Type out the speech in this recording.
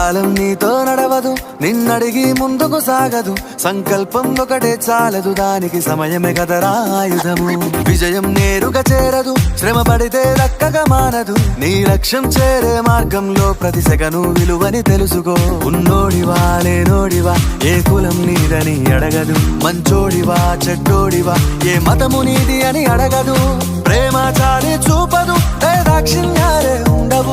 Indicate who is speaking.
Speaker 1: కాలం నీతో నడవదు, నిన్నడిగి ముందుకు సాగదు. సంకల్పం ఒకటే చాలదు, దానికి సమయమే కదరా ఆయుధము. విజయం నేరుగా చేరదు, శ్రమ పడితే దక్కగా మానదు. నీ లక్ష్యం చేరే మార్గంలో ప్రతి సెకను విలువని తెలుసుకో. ఉన్నోడివా లేనోడివా, ఏ కులం నీదని అడగదు. మంచోడివా చెడ్డోడివా, ఏ మతము నీది అని అడగదు. ప్రేమ చాలి చూపదు, ఏ దాక్షిణ్యాలే ఉండవు.